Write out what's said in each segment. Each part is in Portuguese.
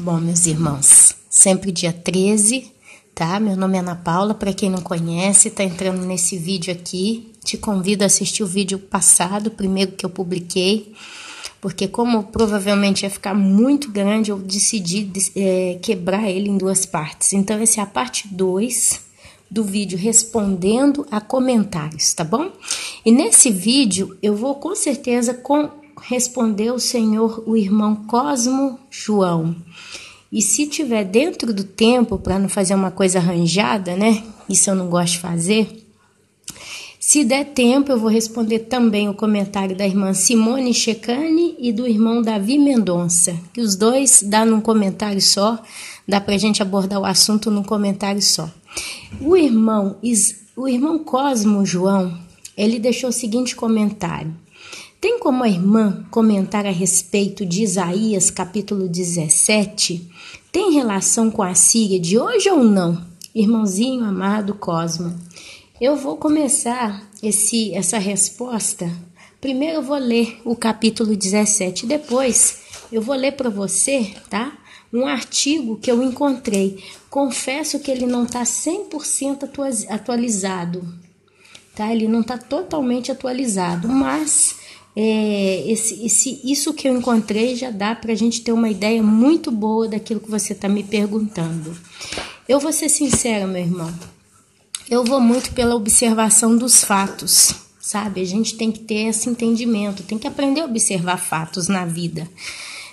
Bom, meus irmãos, sempre dia 13, tá? Meu nome é Ana Paula, para quem não conhece, tá entrando nesse vídeo aqui. Te convido a assistir o vídeo passado, o primeiro que eu publiquei, porque como provavelmente ia ficar muito grande, eu decidi quebrar ele em duas partes. Então, essa é a parte 2 do vídeo respondendo a comentários, tá bom? E nesse vídeo eu vou com certeza responder o irmão Cosmo João. E se tiver dentro do tempo, para não fazer uma coisa arranjada, né? Isso eu não gosto de fazer. Se der tempo, eu vou responder também o comentário da irmã Simone Checane e do irmão Davi Mendonça, que os dois dá num comentário só, dá pra gente abordar o assunto num comentário só. O irmão Cosmo João, ele deixou o seguinte comentário: tem como a irmã comentar a respeito de Isaías capítulo 17? Tem relação com a Síria de hoje ou não? Irmãozinho amado Cosmo, eu vou começar essa resposta. Primeiro eu vou ler o capítulo 17, depois eu vou ler para você, tá? Um artigo que eu encontrei. Confesso que ele não está 100% atualizado, tá? Ele não está totalmente atualizado, mas isso que eu encontrei já dá para a gente ter uma ideia muito boa daquilo que você está me perguntando. Eu vou ser sincera, meu irmão. Eu vou muito pela observação dos fatos, sabe? A gente tem que ter esse entendimento, tem que aprender a observar fatos na vida.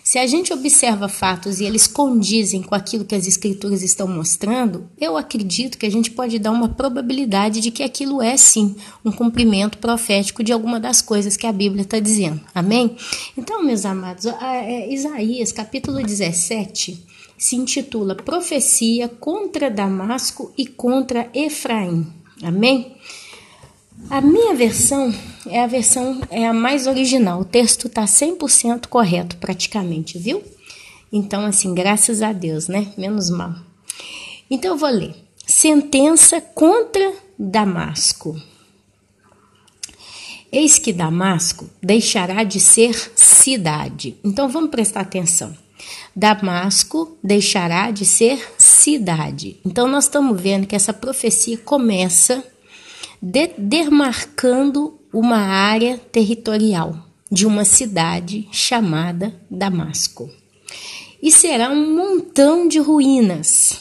Se a gente observa fatos e eles condizem com aquilo que as escrituras estão mostrando, eu acredito que a gente pode dar uma probabilidade de que aquilo é, sim, um cumprimento profético de alguma das coisas que a Bíblia está dizendo. Amém? Então, meus amados, Isaías, capítulo 17, se intitula Profecia contra Damasco e contra Efraim. Amém? A minha versão é a mais original. O texto está 100% correto praticamente, viu? Então, assim, graças a Deus, né? Menos mal. Então, eu vou ler. Sentença contra Damasco. Eis que Damasco deixará de ser cidade. Então, vamos prestar atenção. Damasco deixará de ser cidade. Então, nós estamos vendo que essa profecia começa demarcando uma área territorial de uma cidade chamada Damasco. E será um montão de ruínas.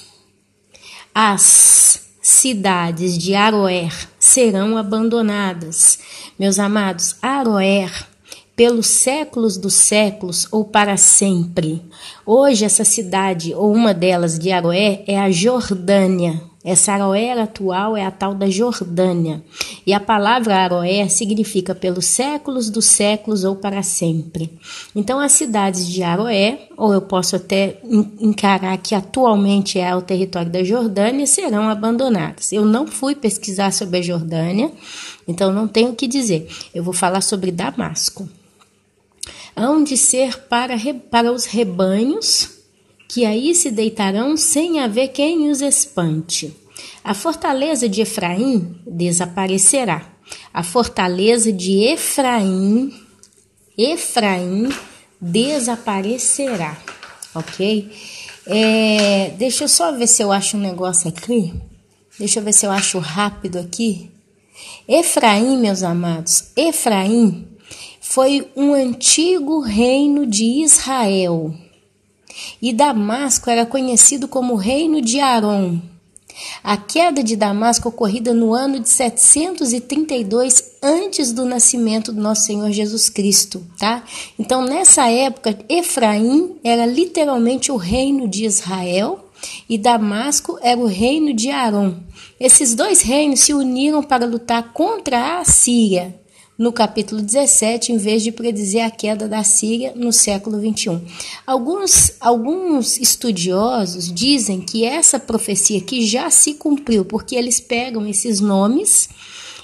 As cidades de Aroer serão abandonadas. Meus amados, Aroer, pelos séculos dos séculos ou para sempre. Hoje essa cidade, ou uma delas de Aroer, é a Jordânia. Essa Aroer atual é a tal da Jordânia. E a palavra Aroer significa pelos séculos dos séculos ou para sempre. Então as cidades de Aroer, ou eu posso até encarar que atualmente é o território da Jordânia, serão abandonadas. Eu não fui pesquisar sobre a Jordânia, então não tenho o que dizer. Eu vou falar sobre Damasco. Hão de ser para os rebanhos, que aí se deitarão sem haver quem os espante. A fortaleza de Efraim desaparecerá. A fortaleza de Efraim desaparecerá, ok? Deixa eu só ver se eu acho um negócio aqui. Deixa eu ver se eu acho rápido aqui. Efraim, meus amados, Efraim foi um antigo reino de Israel. E Damasco era conhecido como reino de Arom. A queda de Damasco ocorrida no ano de 732 antes do nascimento do nosso Senhor Jesus Cristo, tá? Então, nessa época, Efraim era literalmente o reino de Israel e Damasco era o reino de Arom. Esses dois reinos se uniram para lutar contra a Assíria no capítulo 17, em vez de predizer a queda da Síria no século 21. Alguns estudiosos dizem que essa profecia aqui já se cumpriu, porque eles pegam esses nomes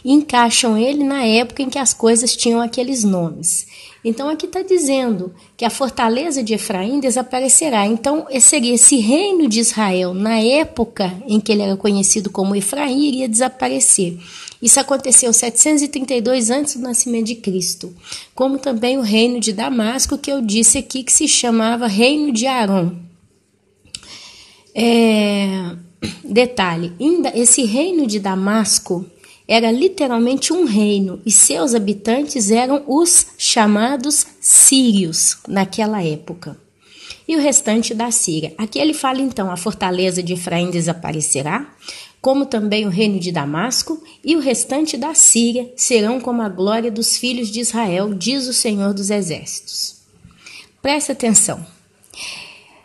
e encaixam ele na época em que as coisas tinham aqueles nomes. Então aqui está dizendo que a fortaleza de Efraim desaparecerá. Então seria esse reino de Israel, na época em que ele era conhecido como Efraim, iria desaparecer. Isso aconteceu 732 antes do nascimento de Cristo, como também o reino de Damasco, que eu disse aqui que se chamava reino de Arom. Detalhe, esse reino de Damasco era literalmente um reino e seus habitantes eram os chamados sírios naquela época. E o restante da Síria. Aqui ele fala então, a fortaleza de Efraim desaparecerá, como também o reino de Damasco, e o restante da Síria serão como a glória dos filhos de Israel, diz o Senhor dos Exércitos. Presta atenção.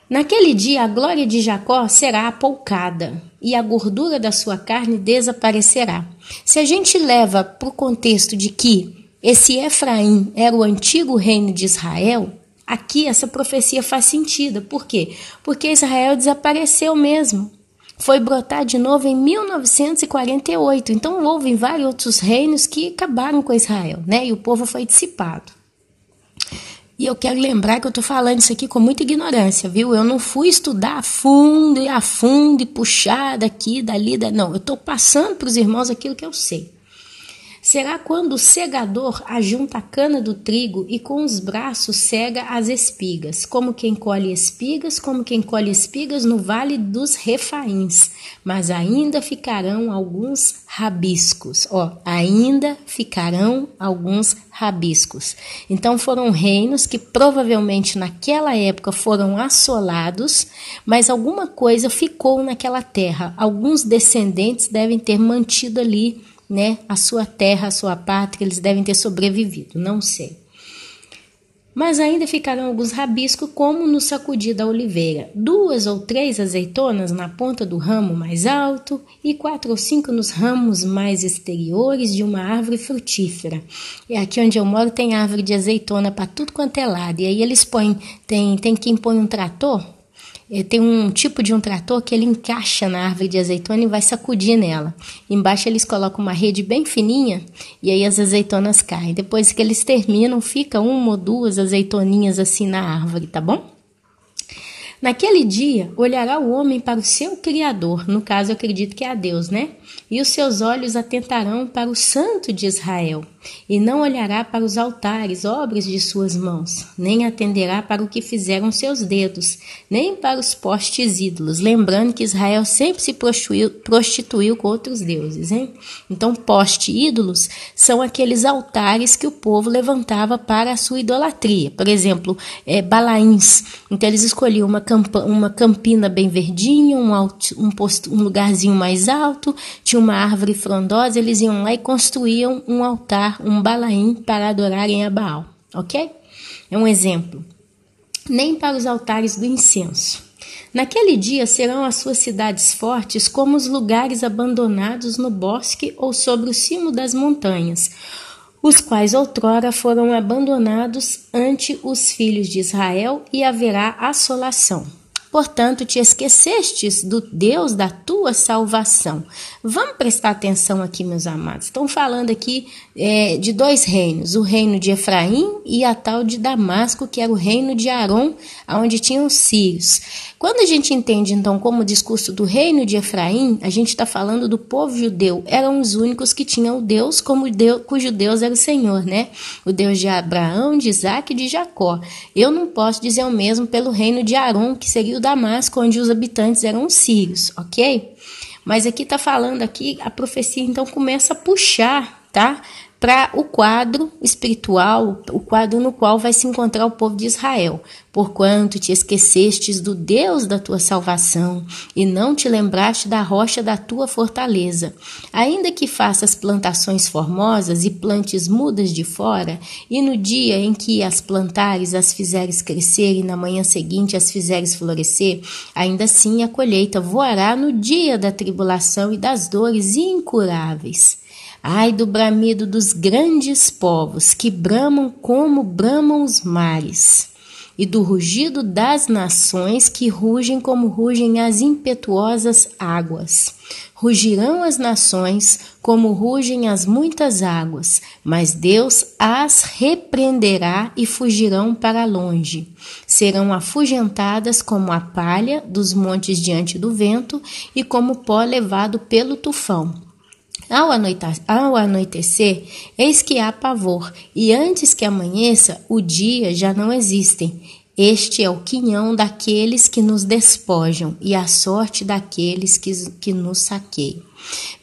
Naquele dia a glória de Jacó será apoucada e a gordura da sua carne desaparecerá. Se a gente leva para o contexto de que esse Efraim era o antigo reino de Israel, aqui essa profecia faz sentido. Por quê? Porque Israel desapareceu mesmo. Foi brotar de novo em 1948. Então houve vários outros reinos que acabaram com Israel, né? E o povo foi dissipado. E eu quero lembrar que eu estou falando isso aqui com muita ignorância, viu? Eu não fui estudar a fundo e puxar daqui, dali, não. Eu estou passando para os irmãos aquilo que eu sei. Será quando o segador ajunta a cana do trigo e com os braços cega as espigas, como quem colhe espigas no vale dos Refaíns. Mas ainda ficarão alguns rabiscos. Ainda ficarão alguns rabiscos. Então foram reinos que provavelmente naquela época foram assolados, mas alguma coisa ficou naquela terra. Alguns descendentes devem ter mantido ali, né, a sua terra, a sua pátria, eles devem ter sobrevivido, não sei. Mas ainda ficarão alguns rabiscos, como no sacudir da oliveira. 2 ou 3 azeitonas na ponta do ramo mais alto e 4 ou 5 nos ramos mais exteriores de uma árvore frutífera. E aqui onde eu moro tem árvore de azeitona para tudo quanto é lado. E aí eles põem, tem quem põe um trator. Tem um tipo de um trator que ele encaixa na árvore de azeitona e vai sacudir nela. Embaixo eles colocam uma rede bem fininha e aí as azeitonas caem. Depois que eles terminam, fica 1 ou 2 azeitoninhas assim na árvore, tá bom? Naquele dia, olhará o homem para o seu Criador, no caso eu acredito que é a Deus, né? E os seus olhos atentarão para o Santo de Israel, e não olhará para os altares, obras de suas mãos, nem atenderá para o que fizeram seus dedos, nem para os postes ídolos, lembrando que Israel sempre se prostituiu com outros deuses, hein? Então, poste ídolos são aqueles altares que o povo levantava para a sua idolatria. Por exemplo, Balaíns. Então, eles escolhiam uma campina bem verdinha, um lugarzinho mais alto, tinha uma árvore frondosa, eles iam lá e construíam um altar, um Balaim, para adorarem a Baal, ok? É um exemplo. Nem para os altares do incenso. Naquele dia serão as suas cidades fortes como os lugares abandonados no bosque ou sobre o cimo das montanhas, os quais outrora foram abandonados ante os filhos de Israel, e haverá assolação. Portanto, te esquecestes do Deus da tua salvação. Vamos prestar atenção aqui, meus amados. Estão falando aqui de 2 reinos, o reino de Efraim e a tal de Damasco, que era o reino de Arom, onde tinham os sírios. Quando a gente entende, então, como o discurso do reino de Efraim, a gente está falando do povo judeu. Eram os únicos que tinham o Deus, cujo Deus era o Senhor, né? O Deus de Abraão, de Isaac e de Jacó. Eu não posso dizer o mesmo pelo reino de Arom, que seria o Damasco, onde os habitantes eram os sírios, ok? Mas aqui está falando, aqui a profecia então começa a puxar, tá? Para o quadro espiritual, o quadro no qual vai se encontrar o povo de Israel. Porquanto te esquecestes do Deus da tua salvação, e não te lembraste da rocha da tua fortaleza. Ainda que faças plantações formosas e plantes mudas de fora, e no dia em que as plantares as fizeres crescer, e na manhã seguinte as fizeres florescer, ainda assim a colheita voará no dia da tribulação e das dores incuráveis. Ai do bramido dos grandes povos, que bramam como bramam os mares, e do rugido das nações, que rugem como rugem as impetuosas águas. Rugirão as nações como rugem as muitas águas, mas Deus as repreenderá e fugirão para longe. Serão afugentadas como a palha dos montes diante do vento, e como pó levado pelo tufão. Ao anoitecer, eis que há pavor, e antes que amanheça, o dia já não existem. Este é o quinhão daqueles que nos despojam e a sorte daqueles que nos saqueiam.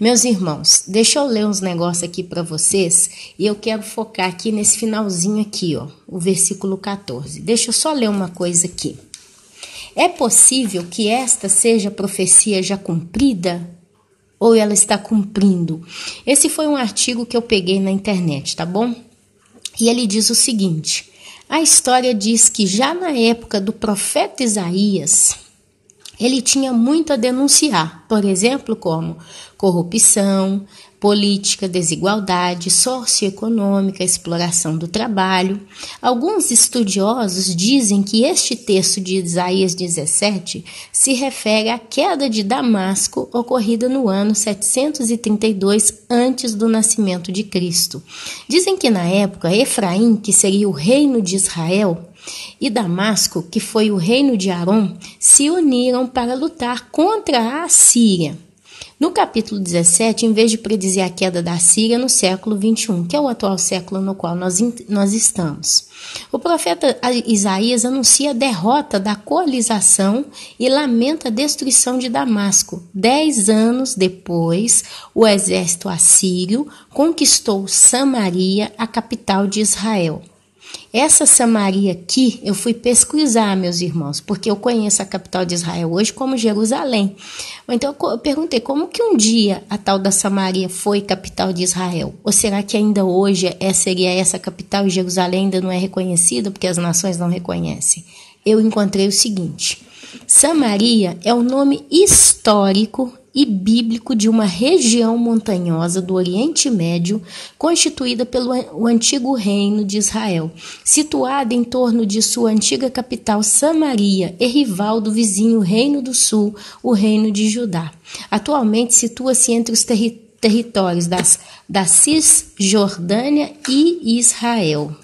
Meus irmãos, deixa eu ler uns negócios aqui para vocês e eu quero focar aqui nesse finalzinho aqui, ó, o versículo 14. Deixa eu só ler uma coisa aqui. É possível que esta seja a profecia já cumprida ou ela está cumprindo? Esse foi um artigo que eu peguei na internet, tá bom? E ele diz o seguinte: a história diz que já na época do profeta Isaías, ele tinha muito a denunciar, por exemplo, como corrupção, política, desigualdade socioeconômica, exploração do trabalho. Alguns estudiosos dizem que este texto de Isaías 17 se refere à queda de Damasco ocorrida no ano 732 antes do nascimento de Cristo. Dizem que na época Efraim, que seria o reino de Israel, e Damasco, que foi o reino de Arom, se uniram para lutar contra a Assíria. No capítulo 17, em vez de predizer a queda da Síria no século 21, que é o atual século no qual nós estamos, o profeta Isaías anuncia a derrota da coalização e lamenta a destruição de Damasco. 10 anos depois, o exército assírio conquistou Samaria, a capital de Israel. Essa Samaria aqui, eu fui pesquisar, meus irmãos, porque eu conheço a capital de Israel hoje como Jerusalém. Então eu perguntei, como que um dia a tal da Samaria foi capital de Israel? Ou será que ainda hoje seria essa capital e Jerusalém ainda não é reconhecida porque as nações não reconhecem? Eu encontrei o seguinte: Samaria é o nome histórico e bíblico de uma região montanhosa do Oriente Médio constituída pelo antigo reino de Israel, situada em torno de sua antiga capital Samaria e rival do vizinho Reino do Sul, o Reino de Judá. Atualmente situa-se entre os territórios da Cisjordânia e Israel.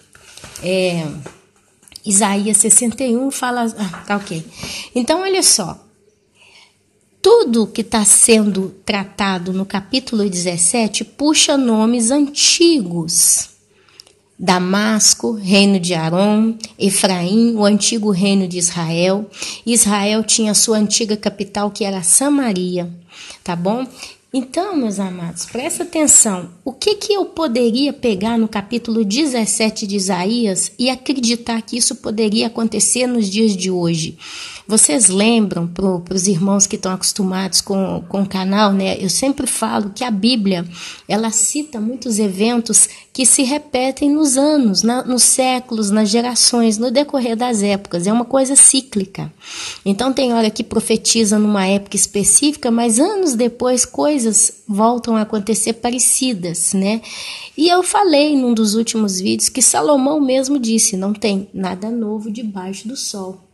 Isaías 61 fala... tá ok. Então, olha só. Tudo que está sendo tratado no capítulo 17 puxa nomes antigos. Damasco, reino de Arom, Efraim, o antigo reino de Israel. Israel tinha sua antiga capital, que era Samaria, tá bom? Então, meus amados, presta atenção. O que eu poderia pegar no capítulo 17 de Isaías e acreditar que isso poderia acontecer nos dias de hoje? Vocês lembram, para os irmãos que estão acostumados com o canal, né? Eu sempre falo que a Bíblia, ela cita muitos eventos que se repetem nos anos, nos séculos, nas gerações, no decorrer das épocas. É uma coisa cíclica. Então, tem hora que profetiza numa época específica, mas anos depois coisas voltam a acontecer parecidas, né? E eu falei num dos últimos vídeos que Salomão mesmo disse: não tem nada novo debaixo do sol.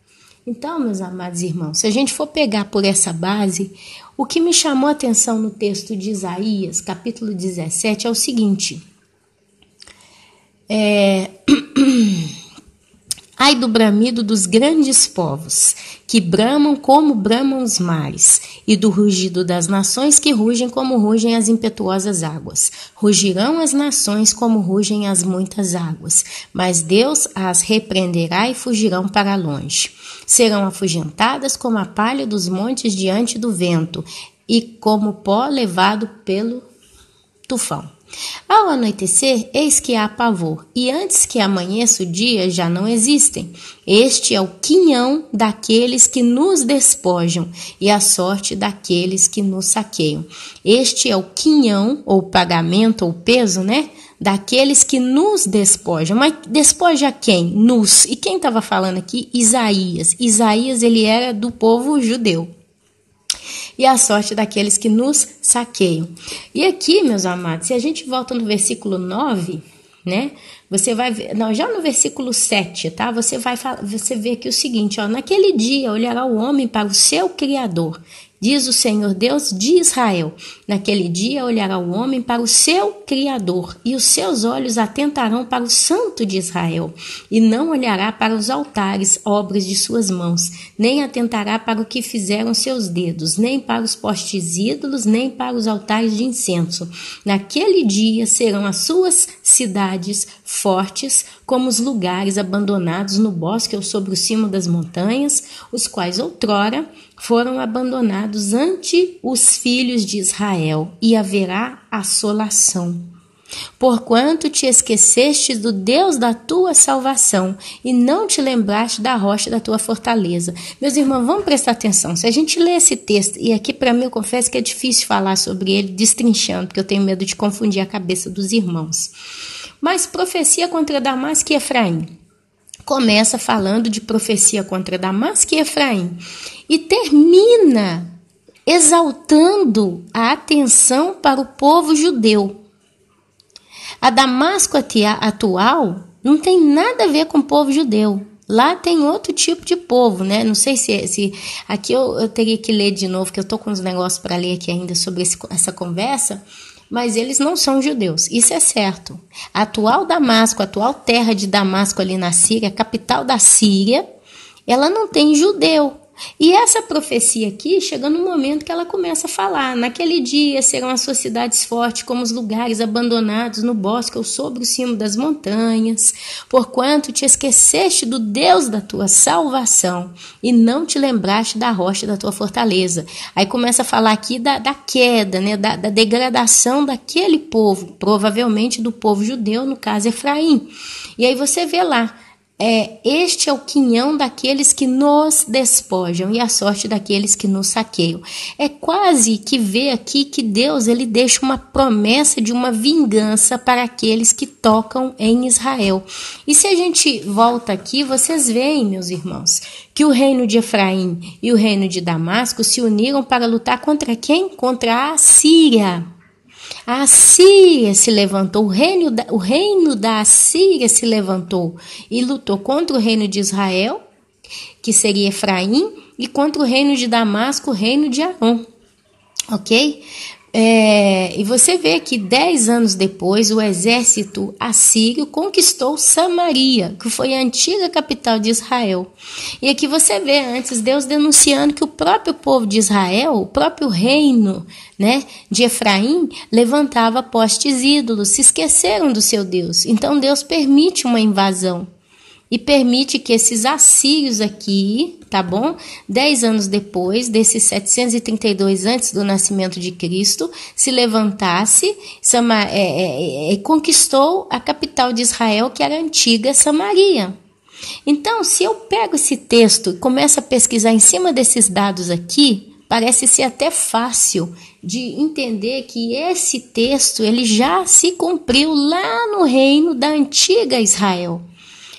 Então, meus amados irmãos, se a gente for pegar por essa base, o que me chamou a atenção no texto de Isaías, capítulo 17, é o seguinte: ai do bramido dos grandes povos, que bramam como bramam os mares, e do rugido das nações que rugem como rugem as impetuosas águas. Rugirão as nações como rugem as muitas águas, mas Deus as repreenderá e fugirão para longe. Serão afugentadas como a palha dos montes diante do vento, e como pó levado pelo tufão. Ao anoitecer, eis que há pavor, e antes que amanheça o dia já não existem. Este é o quinhão daqueles que nos despojam, e a sorte daqueles que nos saqueiam. Este é o quinhão, ou pagamento, ou peso, né? Daqueles que nos despojam. Mas despoja quem? Nos. E quem estava falando aqui? Isaías. Isaías, ele era do povo judeu. E a sorte daqueles que nos saqueiam. E aqui, meus amados, se a gente volta no versículo 9, né? Você vai ver, não, já no versículo 7, tá? Você vê aqui o seguinte, ó: naquele dia olhará o homem para o seu Criador, diz o Senhor Deus de Israel. Naquele dia olhará o homem para o seu Criador, e os seus olhos atentarão para o Santo de Israel, e não olhará para os altares, obras de suas mãos, nem atentará para o que fizeram seus dedos, nem para os postes ídolos, nem para os altares de incenso. Naquele dia serão as suas cidades fortes, como os lugares abandonados no bosque ou sobre o cimo das montanhas, os quais outrora foram abandonados ante os filhos de Israel, e haverá assolação. Porquanto te esqueceste do Deus da tua salvação e não te lembraste da rocha da tua fortaleza. Meus irmãos, vamos prestar atenção. Se a gente lê esse texto, e aqui para mim eu confesso que é difícil falar sobre ele destrinchando, porque eu tenho medo de confundir a cabeça dos irmãos. Mas profecia contra Damasco e Efraim. Começa falando de profecia contra Damasco e Efraim e termina exaltando a atenção para o povo judeu. A Damasco atual não tem nada a ver com o povo judeu. Lá tem outro tipo de povo, né? Não sei se aqui eu teria que ler de novo, que eu estou com uns negócios para ler aqui ainda sobre essa conversa, mas eles não são judeus, isso é certo. A atual Damasco, a atual terra de Damasco ali na Síria, a capital da Síria, ela não tem judeu. E essa profecia aqui chega no momento que ela começa a falar: naquele dia serão as suas cidades fortes como os lugares abandonados no bosque ou sobre o cimo das montanhas, porquanto te esqueceste do Deus da tua salvação e não te lembraste da rocha da tua fortaleza. Aí começa a falar aqui da queda, né, da degradação daquele povo, provavelmente do povo judeu, no caso Efraim. E aí você vê lá: este é o quinhão daqueles que nos despojam e a sorte daqueles que nos saqueiam. É quase que vê aqui que Deus ele deixa uma promessa de uma vingança para aqueles que tocam em Israel. E se a gente volta aqui, vocês veem, meus irmãos, que o reino de Efraim e o reino de Damasco se uniram para lutar contra quem? Contra a Assíria. A Assíria se levantou, o reino da Assíria se levantou e lutou contra o reino de Israel, que seria Efraim, e contra o reino de Damasco, o reino de Arão, ok? E você vê que 10 anos depois o exército assírio conquistou Samaria, que foi a antiga capital de Israel. E aqui você vê antes Deus denunciando que o próprio povo de Israel, o próprio reino, né, de Efraim, levantava postes ídolos, se esqueceram do seu Deus. Então Deus permite uma invasão. E permite que esses assírios aqui, tá bom? 10 anos depois, desses 732 antes do nascimento de Cristo, se levantasse e conquistou a capital de Israel, que era a antiga Samaria. Então, se eu pego esse texto e começo a pesquisar em cima desses dados aqui, parece ser até fácil de entender que esse texto ele já se cumpriu lá no reino da antiga Israel.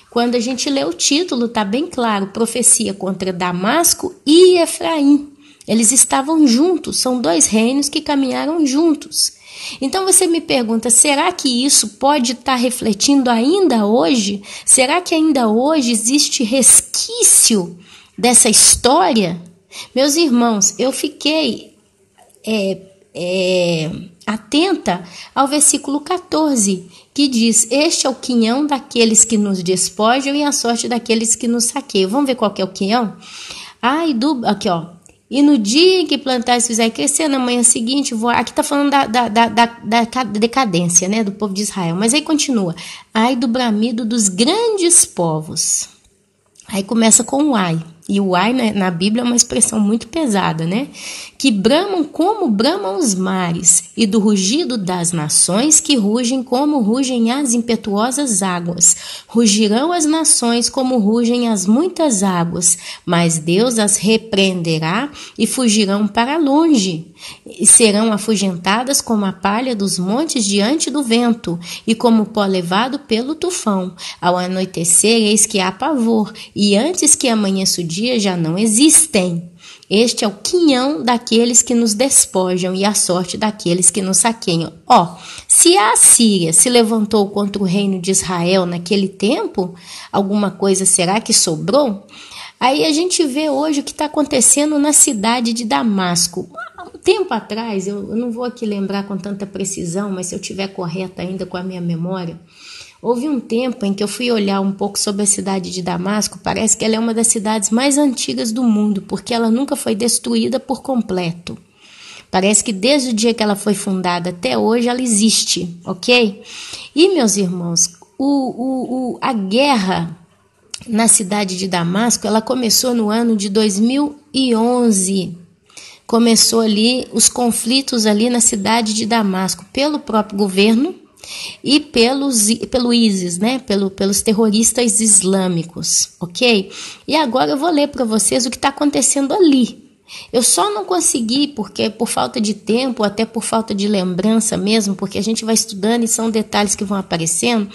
Quando a gente lê o título, está bem claro: profecia contra Damasco e Efraim. Eles estavam juntos, são dois reinos que caminharam juntos. Então você me pergunta, será que isso pode estar refletindo ainda hoje? Será que ainda hoje existe resquício dessa história? Meus irmãos, eu fiquei atenta ao versículo 14, que diz: este é o quinhão daqueles que nos despojam e a sorte daqueles que nos saqueiam. Vamos ver qual que é o quinhão? Aqui ó, e no dia em que plantares fizer crescer, na manhã seguinte, aqui está falando da decadência, né, do povo de Israel, mas aí continua: ai do bramido dos grandes povos. Aí começa com o ai. E o ai na Bíblia é uma expressão muito pesada, né? Que bramam como bramam os mares, e do rugido das nações que rugem como rugem as impetuosas águas. Rugirão as nações como rugem as muitas águas, mas Deus as repreenderá e fugirão para longe. E serão afugentadas como a palha dos montes diante do vento, e como o pó levado pelo tufão. Ao anoitecer, eis que há pavor, e antes que amanheça o dia já não existem. Este é o quinhão daqueles que nos despojam e a sorte daqueles que nos saqueiam. Se a Assíria se levantou contra o reino de Israel naquele tempo, alguma coisa será que sobrou? Aí a gente vê hoje o que está acontecendo na cidade de Damasco. Um tempo atrás, eu não vou aqui lembrar com tanta precisão, mas se eu estiver correta ainda com a minha memória, houve um tempo em que eu fui olhar um pouco sobre a cidade de Damasco. Parece que ela é uma das cidades mais antigas do mundo, porque ela nunca foi destruída por completo. Parece que desde o dia que ela foi fundada até hoje ela existe, ok? E, meus irmãos, a guerra na cidade de Damasco, ela começou no ano de 2011. Começou ali os conflitos ali na cidade de Damasco pelo próprio governo e pelo ISIS, né? Pelos terroristas islâmicos, ok? E agora eu vou ler para vocês o que está acontecendo ali. Eu só não consegui, porque por falta de tempo, até por falta de lembrança mesmo, porque a gente vai estudando e são detalhes que vão aparecendo.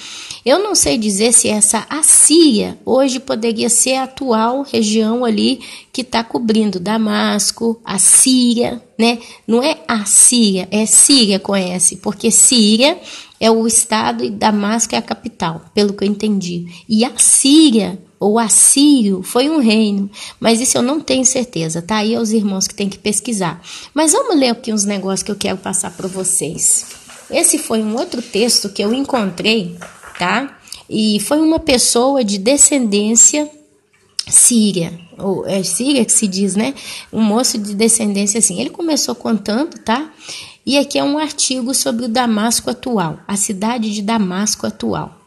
Eu não sei dizer se essa Assíria hoje poderia ser a atual região ali que está cobrindo Damasco, a Síria, né? Não é a Síria, é Síria com S, porque Síria é o estado e Damasco é a capital, pelo que eu entendi. E a Síria, ou assírio, foi um reino, mas isso eu não tenho certeza, tá? Aí é os irmãos que têm que pesquisar. Mas vamos ler aqui uns negócios que eu quero passar para vocês. Esse foi um outro texto que eu encontrei, tá? E foi uma pessoa de descendência síria, ou é síria que se diz, né? Um moço de descendência assim. Ele começou contando, tá? E aqui é um artigo sobre o Damasco atual, a cidade de Damasco atual.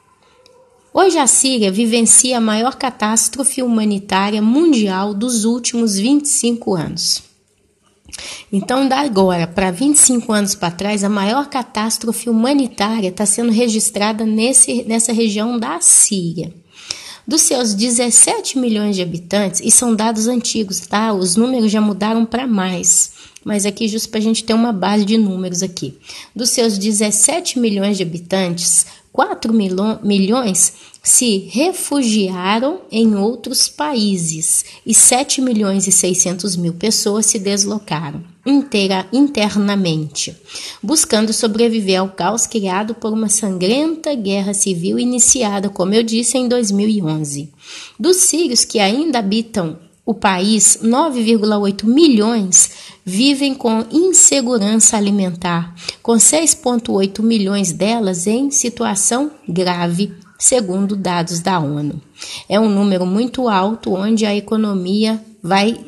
Hoje a Síria vivencia a maior catástrofe humanitária mundial dos últimos 25 anos. Então, da agora para 25 anos para trás, a maior catástrofe humanitária está sendo registrada nessa região da Síria. Dos seus 17 milhões de habitantes, e são dados antigos, tá? Os números já mudaram para mais, mas aqui justo para a gente ter uma base de números aqui. Dos seus 17 milhões de habitantes, 4 milhões se refugiaram em outros países e 7 milhões e 600 mil pessoas se deslocaram internamente, buscando sobreviver ao caos criado por uma sangrenta guerra civil iniciada, como eu disse, em 2011. Dos sírios que ainda habitam o país, 9,8 milhões vivem com insegurança alimentar, com 6,8 milhões delas em situação grave, segundo dados da ONU. É um número muito alto, onde a economia vai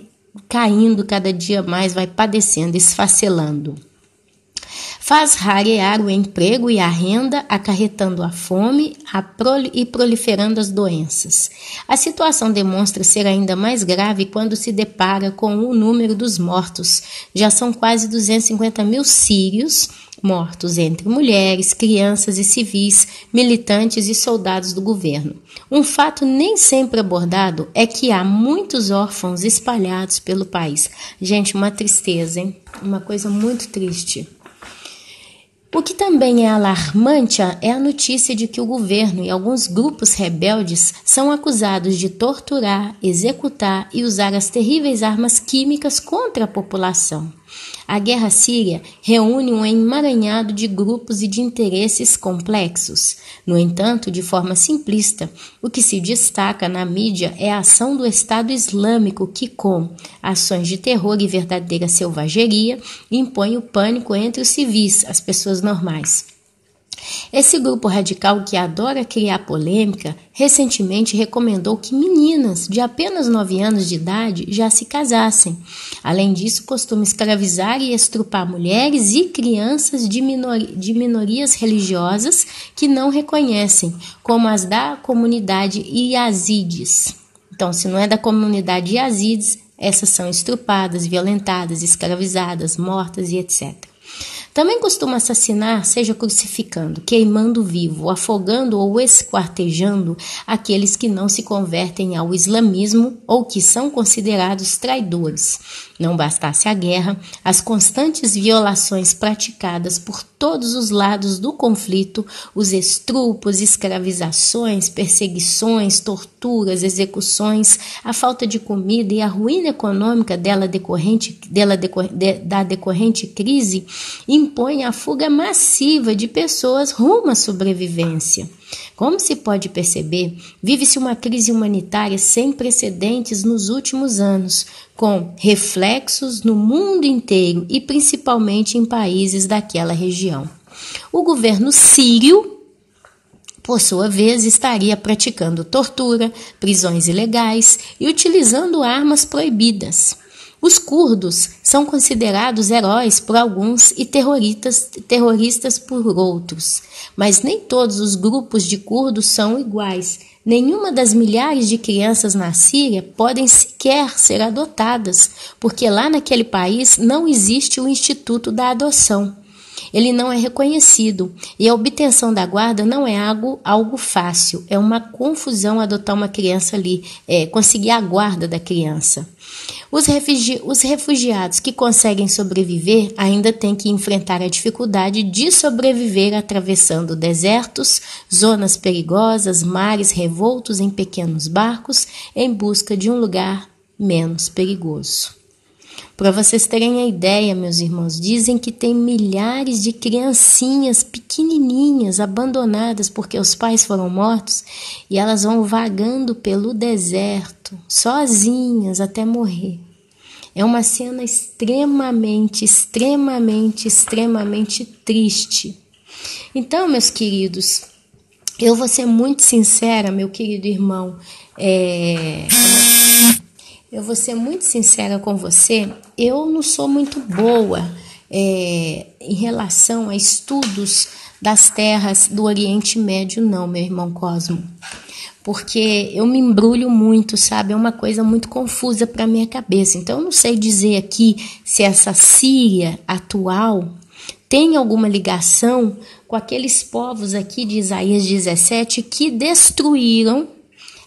caindo cada dia mais, vai padecendo, esfacelando. Faz rarear o emprego e a renda, acarretando a fome e proliferando as doenças. A situação demonstra ser ainda mais grave quando se depara com o número dos mortos. Já são quase 250 mil sírios mortos, entre mulheres, crianças e civis, militantes e soldados do governo. Um fato nem sempre abordado é que há muitos órfãos espalhados pelo país. Gente, uma tristeza, hein? Uma coisa muito triste. O que também é alarmante é a notícia de que o governo e alguns grupos rebeldes são acusados de torturar, executar e usar as terríveis armas químicas contra a população. A guerra síria reúne um emaranhado de grupos e de interesses complexos. No entanto, de forma simplista, o que se destaca na mídia é a ação do Estado Islâmico que, com ações de terror e verdadeira selvageria, impõe o pânico entre os civis, as pessoas normais. Esse grupo radical que adora criar polêmica, recentemente recomendou que meninas de apenas 9 anos de idade já se casassem. Além disso, costuma escravizar e estrupar mulheres e crianças de minorias religiosas que não reconhecem, como as da comunidade Yazidis. Então, se não é da comunidade Yazidis, essas são estrupadas, violentadas, escravizadas, mortas e etc. Também costuma assassinar, seja crucificando, queimando vivo, afogando ou esquartejando aqueles que não se convertem ao islamismo ou que são considerados traidores. Não bastasse a guerra, as constantes violações praticadas por todos os lados do conflito, os estrupos, escravizações, perseguições, torturas, execuções, a falta de comida e a ruína econômica da decorrente crise impõe a fuga massiva de pessoas rumo à sobrevivência. Como se pode perceber, vive-se uma crise humanitária sem precedentes nos últimos anos, com reflexos no mundo inteiro e principalmente em países daquela região. O governo sírio, por sua vez, estaria praticando tortura, prisões ilegais e utilizando armas proibidas. Os curdos são considerados heróis por alguns e terroristas por outros, mas nem todos os grupos de curdos são iguais. Nenhuma das milhares de crianças na Síria podem sequer ser adotadas, porque lá naquele país não existe o Instituto da Adoção. Ele não é reconhecido e a obtenção da guarda não é algo fácil. É uma confusão adotar uma criança ali, conseguir a guarda da criança. Os refugiados que conseguem sobreviver ainda têm que enfrentar a dificuldade de sobreviver atravessando desertos, zonas perigosas, mares revoltos em pequenos barcos em busca de um lugar menos perigoso. Para vocês terem a ideia, meus irmãos, dizem que tem milhares de criancinhas pequenininhas abandonadas porque os pais foram mortos e elas vão vagando pelo deserto, sozinhas até morrer. É uma cena extremamente triste. Então, meus queridos, eu vou ser muito sincera, meu querido irmão, eu vou ser muito sincera com você, eu não sou muito boa em relação a estudos das terras do Oriente Médio, não, meu irmão Cosmo. Porque eu me embrulho muito, sabe? É uma coisa muito confusa para minha cabeça. Então, eu não sei dizer aqui se essa Síria atual tem alguma ligação com aqueles povos aqui de Isaías 17 que destruíram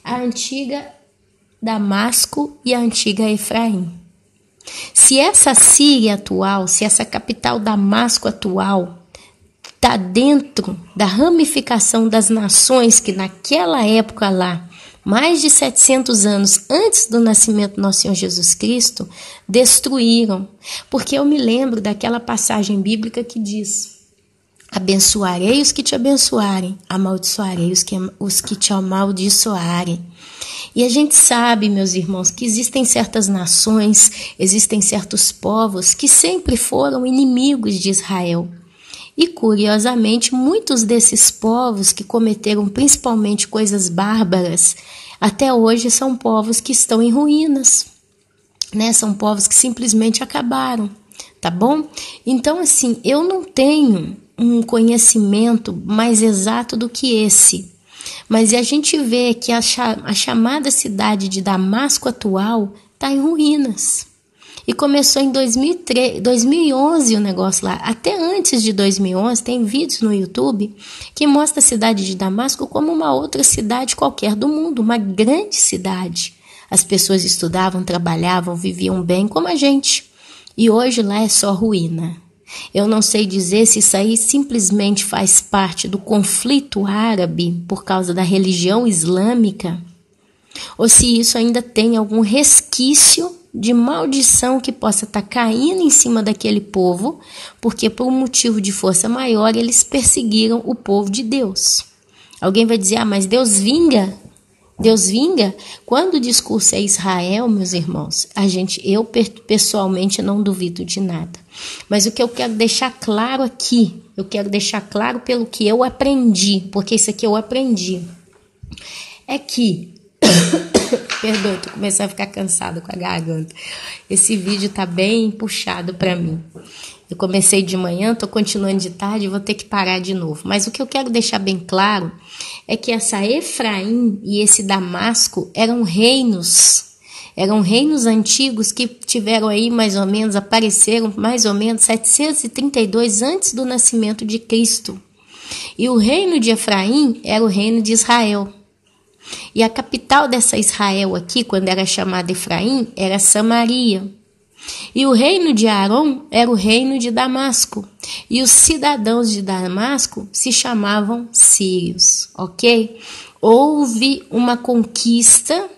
a antiga Damasco e a antiga Efraim. Se essa Síria atual, se essa capital Damasco atual está dentro da ramificação das nações que naquela época lá, mais de 700 anos antes do nascimento do nosso Senhor Jesus Cristo, destruíram. Porque eu me lembro daquela passagem bíblica que diz: abençoarei os que te abençoarem, amaldiçoarei os que te amaldiçoarem. E a gente sabe, meus irmãos, que existem certas nações, existem certos povos que sempre foram inimigos de Israel. E, curiosamente, muitos desses povos que cometeram principalmente coisas bárbaras, até hoje são povos que estão em ruínas, né? São povos que simplesmente acabaram, tá bom? Então, assim, eu não tenho um conhecimento mais exato do que esse. Mas a gente vê que a chamada cidade de Damasco atual está em ruínas. E começou em 2011 o negócio lá. Até antes de 2011, tem vídeos no YouTube que mostra a cidade de Damasco como uma outra cidade qualquer do mundo, uma grande cidade. As pessoas estudavam, trabalhavam, viviam bem como a gente. E hoje lá é só ruína. Eu não sei dizer se isso aí simplesmente faz parte do conflito árabe por causa da religião islâmica, ou se isso ainda tem algum resquício de maldição que possa estar caindo em cima daquele povo, porque por um motivo de força maior eles perseguiram o povo de Deus. Alguém vai dizer, mas Deus vinga? Deus vinga? Quando o discurso é Israel, meus irmãos, eu pessoalmente não duvido de nada. Mas o que eu quero deixar claro aqui, eu quero deixar claro pelo que eu aprendi, porque isso aqui eu aprendi, é que Perdoe, tô começando a ficar cansada com a garganta. Esse vídeo tá bem puxado para mim. Eu comecei de manhã, tô continuando de tarde, vou ter que parar de novo. Mas o que eu quero deixar bem claro é que essa Efraim e esse Damasco eram reinos antigos que tiveram aí apareceram mais ou menos 732 antes do nascimento de Cristo. E o reino de Efraim era o reino de Israel. E a capital dessa Israel aqui, quando era chamada Efraim, era Samaria. E o reino de Arão era o reino de Damasco. E os cidadãos de Damasco se chamavam sírios, ok? Houve uma conquista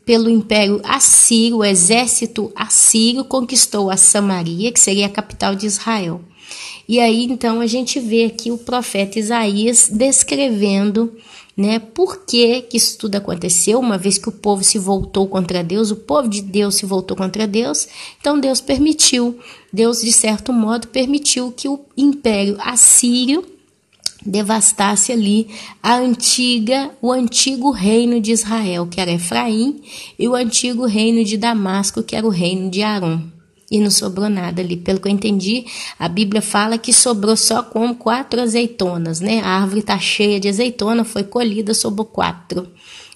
pelo Império Assírio, o exército assírio conquistou a Samaria, que seria a capital de Israel. E aí, então, a gente vê aqui o profeta Isaías descrevendo, né, por que isso tudo aconteceu, uma vez que o povo se voltou contra Deus, o povo de Deus se voltou contra Deus, então Deus permitiu, Deus de certo modo permitiu que o Império Assírio devastasse ali o antigo reino de Israel, que era Efraim, e o antigo reino de Damasco, que era o reino de Arom. E não sobrou nada ali. Pelo que eu entendi, a Bíblia fala que sobrou só com 4 azeitonas, né? A árvore está cheia de azeitona, foi colhida, sobrou 4,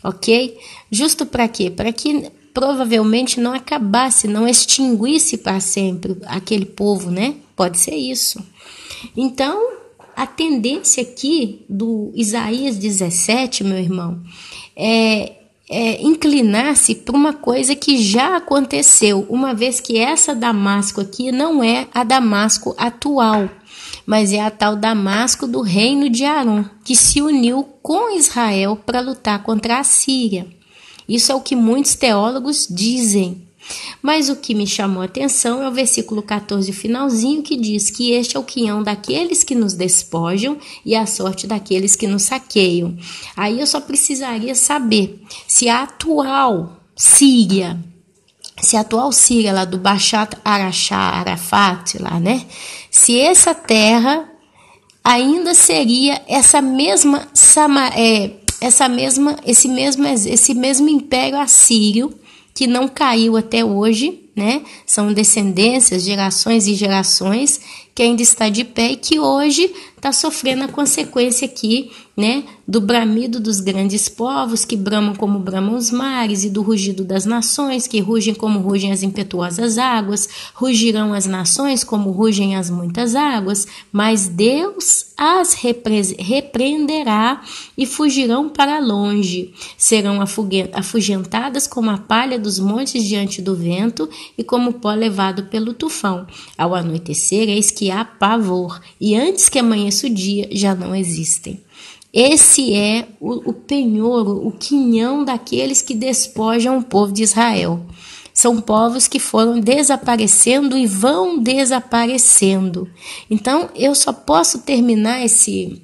ok? Justo para quê? Para que provavelmente não acabasse, não extinguisse para sempre aquele povo, né? Pode ser isso. Então, a tendência aqui do Isaías 17, meu irmão, é inclinar-se para uma coisa que já aconteceu, uma vez que essa Damasco aqui não é a Damasco atual, mas é a tal Damasco do reino de Arom, que se uniu com Israel para lutar contra a Síria. Isso é o que muitos teólogos dizem. Mas o que me chamou a atenção é o versículo 14, o finalzinho, que diz que este é o quinhão daqueles que nos despojam e a sorte daqueles que nos saqueiam. Aí eu só precisaria saber se a atual Síria lá do Bachat Arafat, lá, né? Se essa terra ainda seria esse mesmo império assírio, que não caiu até hoje, né? São descendências, gerações e gerações, que ainda está de pé e que hoje está sofrendo a consequência aqui, né? Do bramido dos grandes povos, que bramam como bramam os mares, e do rugido das nações, que rugem como rugem as impetuosas águas. Rugirão as nações como rugem as muitas águas, mas Deus as repreenderá e fugirão para longe. Serão afugentadas como a palha dos montes diante do vento e como pó levado pelo tufão. Ao anoitecer, eis que há pavor, e antes que amanheça o dia, já não existem. Esse é o penhor, o quinhão daqueles que despojam o povo de Israel. São povos que foram desaparecendo e vão desaparecendo. Então, eu só posso terminar esse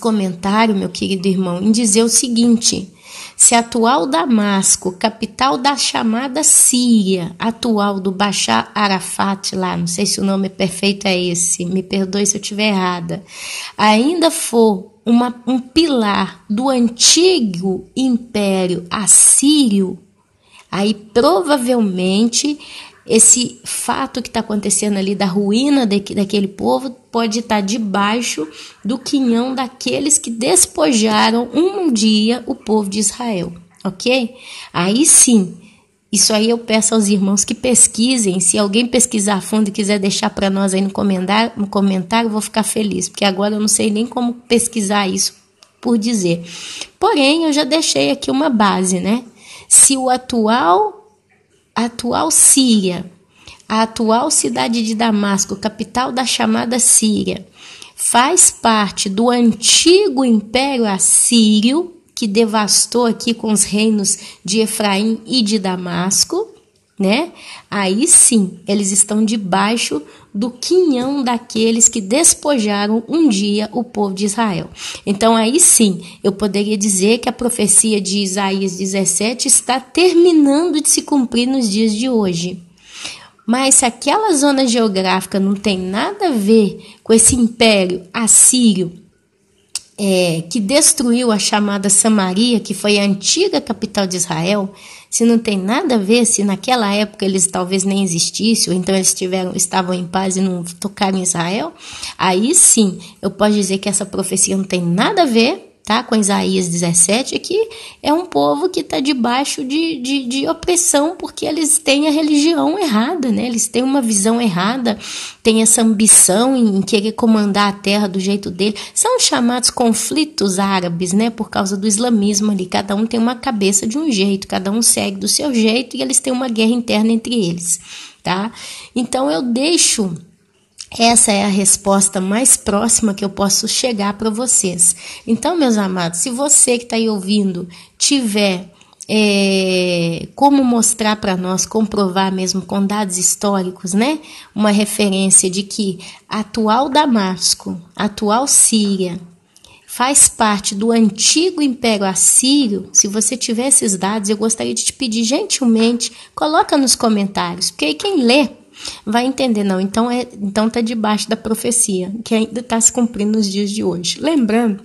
comentário, meu querido irmão, em dizer o seguinte: se a atual Damasco, capital da chamada Síria, atual do Bashar Arafat lá, não sei se o nome perfeito é esse, me perdoe se eu estiver errada, ainda for um pilar do antigo império assírio, aí provavelmente esse fato que está acontecendo ali da ruína daquele povo pode estar debaixo do quinhão daqueles que despojaram um dia o povo de Israel, ok? Aí sim, isso aí eu peço aos irmãos que pesquisem. Se alguém pesquisar a fundo e quiser deixar para nós aí no comentário, eu vou ficar feliz, porque agora eu não sei nem como pesquisar isso por dizer. Porém, eu já deixei aqui uma base, né? Se a atual Síria, a atual cidade de Damasco, capital da chamada Síria, faz parte do antigo império assírio, que devastou aqui com os reinos de Efraim e de Damasco, né? Aí sim, eles estão debaixo do quinhão daqueles que despojaram um dia o povo de Israel. Então aí sim, eu poderia dizer que a profecia de Isaías 17 está terminando de se cumprir nos dias de hoje. Mas se aquela zona geográfica não tem nada a ver com esse império assírio, que destruiu a chamada Samaria, que foi a antiga capital de Israel, se não tem nada a ver, se naquela época eles talvez nem existissem, ou então eles estavam em paz e não tocaram em Israel, aí sim, eu posso dizer que essa profecia não tem nada a ver, tá, com Isaías 17, que é um povo que está debaixo de opressão, porque eles têm a religião errada, né? Eles têm uma visão errada, têm essa ambição em querer comandar a terra do jeito dele. São chamados conflitos árabes, né? Por causa do islamismo ali, cada um tem uma cabeça de um jeito, cada um segue do seu jeito e eles têm uma guerra interna entre eles, tá? Então eu deixo... Essa é a resposta mais próxima que eu posso chegar para vocês. Então, meus amados, se você que está aí ouvindo tiver como mostrar para nós, comprovar mesmo com dados históricos, né? Uma referência de que a atual Damasco, a atual Síria, faz parte do antigo Império Assírio. Se você tiver esses dados, eu gostaria de te pedir gentilmente, coloca nos comentários, porque aí quem lê vai entender, não, então tá debaixo da profecia, que ainda está se cumprindo nos dias de hoje. Lembrando,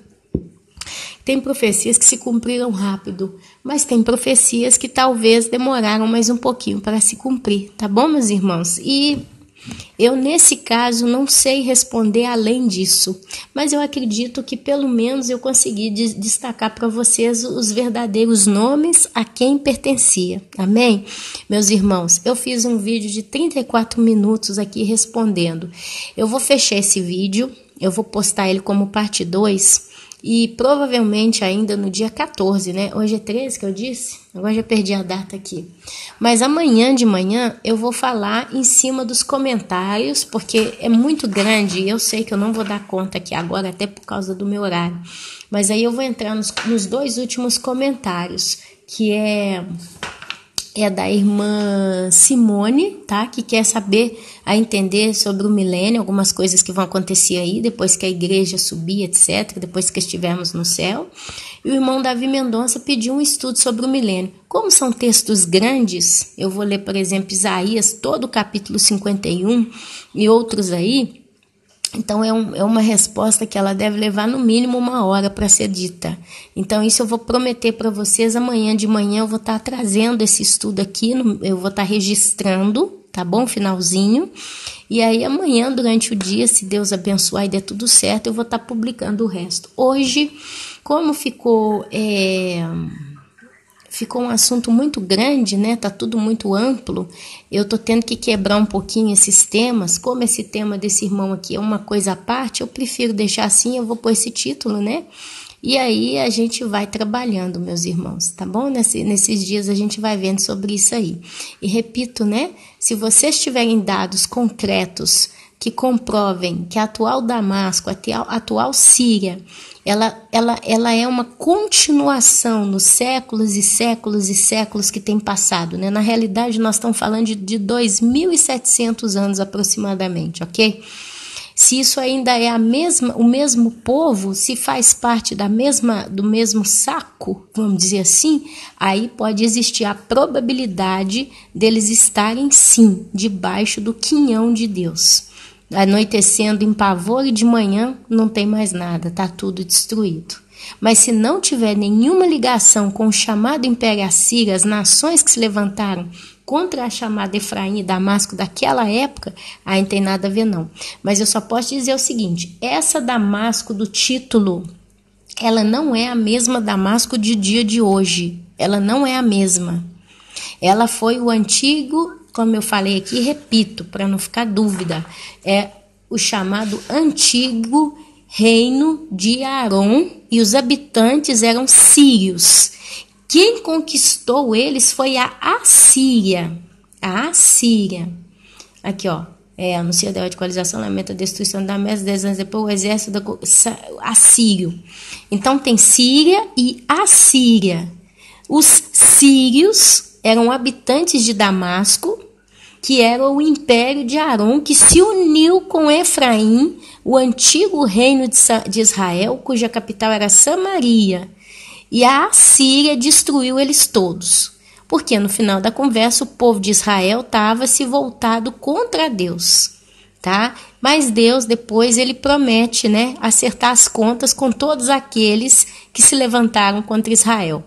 tem profecias que se cumpriram rápido, mas tem profecias que talvez demoraram mais um pouquinho para se cumprir, tá bom, meus irmãos? E eu, nesse caso, não sei responder além disso, mas eu acredito que pelo menos eu consegui destacar para vocês os verdadeiros nomes a quem pertencia, amém? Meus irmãos, eu fiz um vídeo de 34 minutos aqui respondendo. Eu vou fechar esse vídeo, eu vou postar ele como parte 2, e provavelmente ainda no dia 14, né? Hoje é 13 que eu disse? Agora já perdi a data aqui. Mas amanhã de manhã eu vou falar em cima dos comentários, porque é muito grande e eu sei que eu não vou dar conta aqui agora, até por causa do meu horário. Mas aí eu vou entrar nos 2 últimos comentários, que é da irmã Simone, tá? Que quer saber, a entender sobre o milênio, algumas coisas que vão acontecer aí, depois que a igreja subir, etc., depois que estivermos no céu. E o irmão Davi Mendonça pediu um estudo sobre o milênio. Como são textos grandes, eu vou ler, por exemplo, Isaías, todo o capítulo 51 e outros aí. Então, é uma resposta que ela deve levar no mínimo 1 hora para ser dita. Então, isso eu vou prometer para vocês. Amanhã de manhã eu vou estar trazendo esse estudo aqui, eu vou estar registrando, tá bom? Finalzinho. E aí, amanhã, durante o dia, se Deus abençoar e der tudo certo, eu vou estar publicando o resto. Hoje, como ficou um assunto muito grande, né? Tá tudo muito amplo. Eu tô tendo que quebrar um pouquinho esses temas. Como esse tema desse irmão aqui é uma coisa à parte, eu prefiro deixar assim, eu vou pôr esse título, né? E aí a gente vai trabalhando, meus irmãos, tá bom? Nesses dias a gente vai vendo sobre isso aí. E repito, né? Se vocês tiverem dados concretos que comprovem que a atual Damasco, a atual Síria, ela é uma continuação nos séculos e séculos e séculos que tem passado, né? Na realidade, nós estamos falando de 2.700 anos aproximadamente, ok? Se isso ainda é o mesmo povo, se faz parte do mesmo saco, vamos dizer assim, aí pode existir a probabilidade deles estarem, sim, debaixo do quinhão de Deus. Anoitecendo em pavor e de manhã não tem mais nada, está tudo destruído. Mas se não tiver nenhuma ligação com o chamado Império Assírio, as nações que se levantaram contra a chamada Efraim e Damasco daquela época, aí não tem nada a ver não. Mas eu só posso dizer o seguinte, essa Damasco do título, ela não é a mesma Damasco de dia de hoje, ela não é a mesma. Ela foi o antigo, como eu falei aqui, repito, para não ficar dúvida, é o chamado antigo reino de Arom, e os habitantes eram sírios. Quem conquistou eles foi a Assíria. A Assíria. Aqui, ó. Anuncia a equalização, lamenta a destruição da Mésia, 10 anos depois o exército assírio. Então tem Síria e Assíria. Os sírios eram habitantes de Damasco, que era o império de Arom, que se uniu com Efraim, o antigo reino de Israel, cuja capital era Samaria. E a Assíria destruiu eles todos. Porque no final da conversa o povo de Israel estava se voltado contra Deus. Tá? Mas Deus depois ele promete, né, acertar as contas com todos aqueles que se levantaram contra Israel.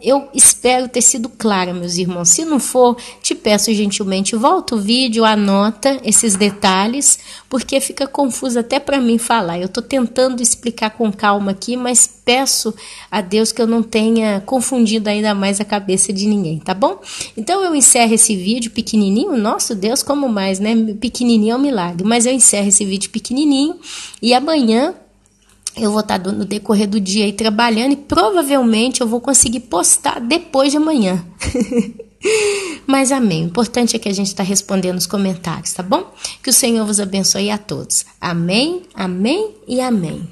Eu espero ter sido clara, meus irmãos. Se não for, te peço gentilmente, volta o vídeo, anota esses detalhes, porque fica confuso até para mim falar. Eu estou tentando explicar com calma aqui, mas peço a Deus que eu não tenha confundido ainda mais a cabeça de ninguém, tá bom? Então eu encerro esse vídeo pequenininho. Nosso Deus, como mais, né? Pequenininho é um milagre. Mas eu encerro esse vídeo pequenininho e amanhã eu vou estar no decorrer do dia aí trabalhando e provavelmente eu vou conseguir postar depois de amanhã. Mas amém. O importante é que a gente está respondendo os comentários, tá bom? Que o Senhor vos abençoe a todos. Amém, amém e amém.